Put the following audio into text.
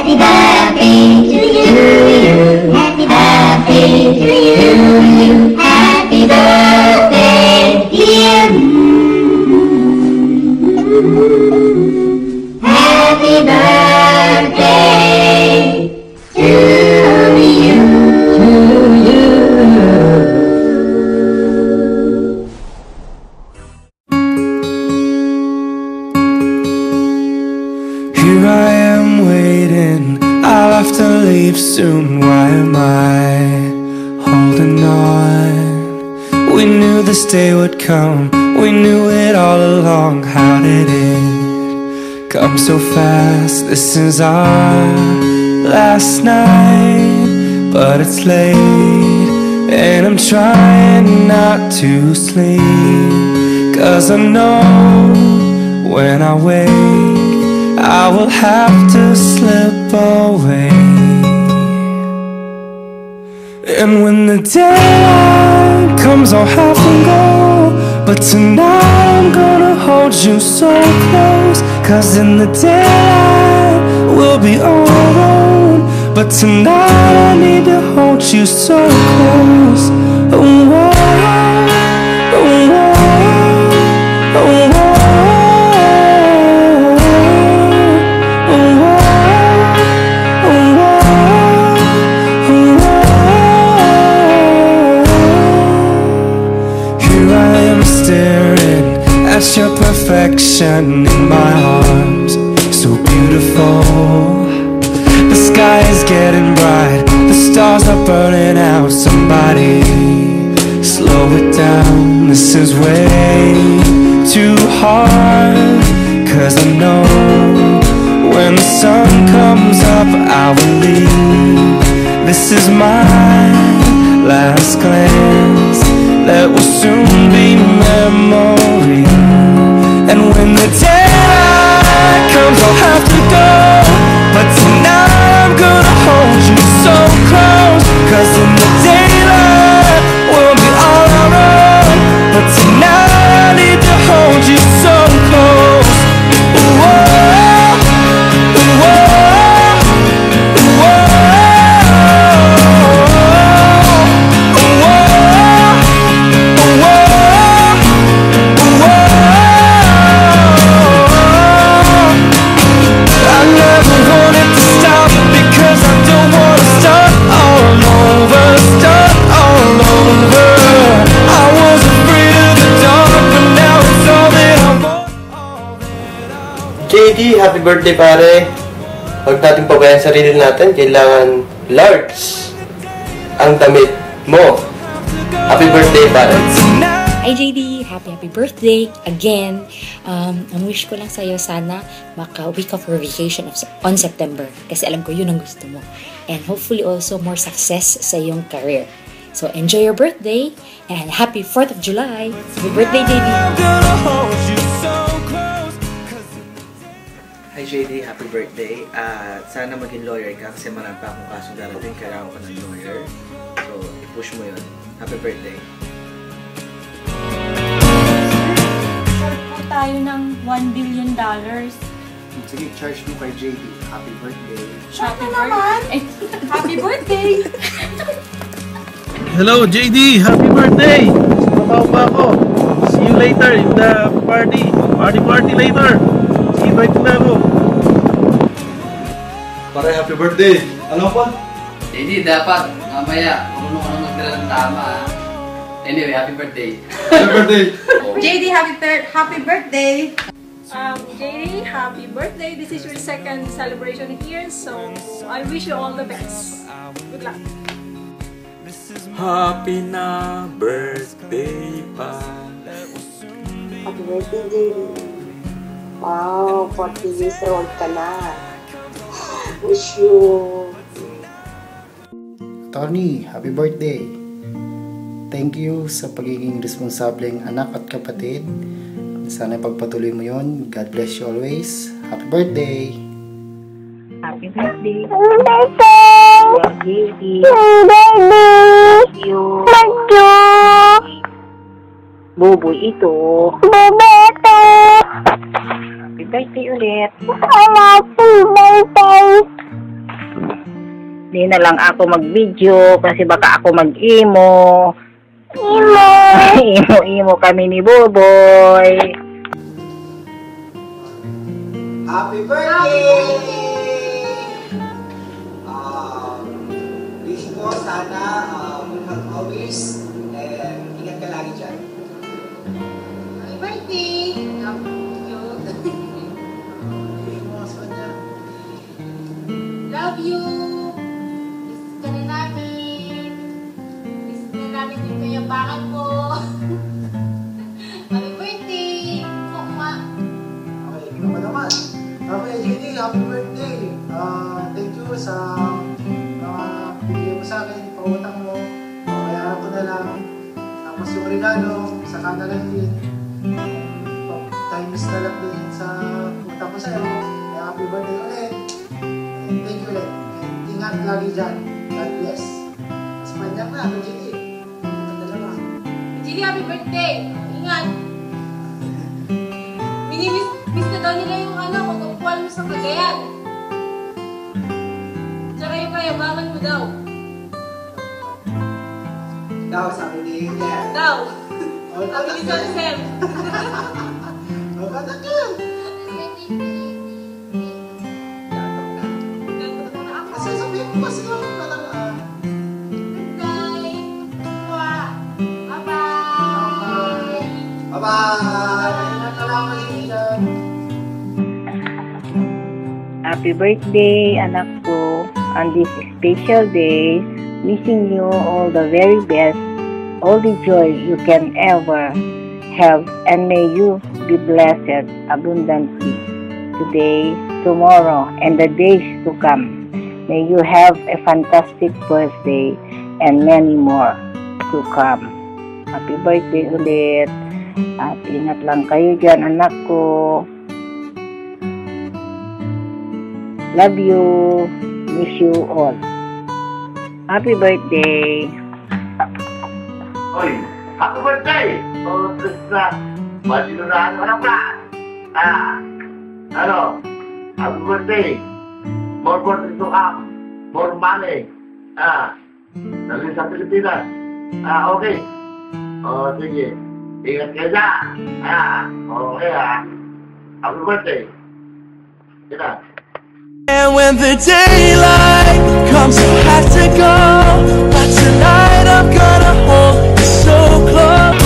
Happy birthday to you. Happy birthday to you. Happy birthday, dear. Happy birthday to you. Here I am waiting, I'll have to leave soon. Why am I holding on? We knew this day would come, we knew it all along. How did it come so fast? This is our last night, but it's late, and I'm trying not to sleep. 'Cause I know when I wake I will have to slip away. And when the daylight comes I'll have to go, but tonight I'm gonna hold you so close. 'Cause in the daylight we'll be all alone, but tonight I need to hold you so close. Oh, oh, oh, oh, oh, oh. At your perfection in my arms, so beautiful. The sky is getting bright, the stars are burning out. Somebody slow it down, this is way too hard. 'Cause I know when the sun comes up I will leave. This is my last glance that will soon be memory. And when the daylight comes I'll have to go, but tonight I'm gonna hold you so close. 'Cause in the daylight we'll be all our own, but tonight I need to hold you so close. Ooh, oh, ooh, oh, ooh, oh. JD, happy birthday pare. Huwag natin pabayaan sarili natin. Kailangan large ang damit mo. Happy birthday pare. Hi JD, happy birthday again. Ang wish ko lang sa'yo, sana maka-week of your vacation on September. Kasi alam ko yun ang gusto mo. And hopefully also more success sa iyong career. So enjoy your birthday and happy 4th of July. Happy birthday JD. Hi JD, happy birthday. Sana maging lawyer ka kasi marami pa akong kasong darating. Kailangan ko ng lawyer. So, i-push mo yun. Happy birthday. Short po tayo ng $1 billion. Sige, charge mo kay JD. Happy birthday. Happy birthday! Happy birthday! Hello JD, happy birthday! Mataw pa ako. See you later in the party. Party later. Invite na ako. Pare, happy birthday! Ano pa? JD, dapat mamaya marunong ka nang magdala ng tama. Anyway, happy birthday! Happy birthday! JD, happy birthday! JD, happy birthday! This is your second celebration here, so I wish you all the best. Good luck! Happy na birthday pa. Happy birthday, JD. Wow, 40 years old ka na. Wish you. Tony, happy birthday. Thank you sa pagiging responsableng anak at kapatid. Sana pagpatuloy mo yon. God bless you always. Happy birthday. Happy birthday. Happy birthday. Happy you. Thank you. Buboy ito. Buboy ito. Happy birthday ulit. Happy birthday. Di na lang ako mag-video kasi baka ako mag-emo. Emo! Emo kami ni Boboy. Happy birthday! Wish ko sana good health always and ingat ka lagi dyan. Happy birthday! Love you! Miss ka na namin. Miss ka na namin yung kayabangan mo. Happy birthday! Mama! Okay, ikaw pa naman. Okay, JD, happy birthday! Thank you sa mga bigyan mo sa akin, pautang mo. Kaya ko na lang. Tapos yung regalo, saka na lang din. Times na lang din sa utang ko sa'yo. Kaya happy birthday ulit. And thank you ulit. And ingat lagi dyan. God bless. Mas panjang na, JD. Dalawa. JD, happy birthday! Ingat! Miss na daw nila yung magkukuhan mo sa Cagayan. Tsaka yung kayabangan mo daw. Daw, sabi ni Claire. Daw! Sabi ni Sam. Ba't yun? Kasi sabihin mo kasi kung ka lang Bye-bye! Bye-bye! Ingat ka lang ulit dyan. Happy birthday, anak ko. On this special day, wishing you all the very best, all the joy you can ever have, and may you be blessed abundantly today, tomorrow, and the days to come. May you have a fantastic birthday and many more to come. Happy birthday ulit. At ingat lang kayo dyan, anak ko. Love you. Miss you all. Happy birthday. Oy, happy birthday! Oh, Krishna, masinunahan mo na pa. Happy birthday. More birthday to come. More money. Dali sa Pilipinas. Okay. Oh, sige. Ingat kayo dyan. Okay Happy birthday. Kita. And when the daylight comes, I have to go. But tonight I'm gonna hold you so close.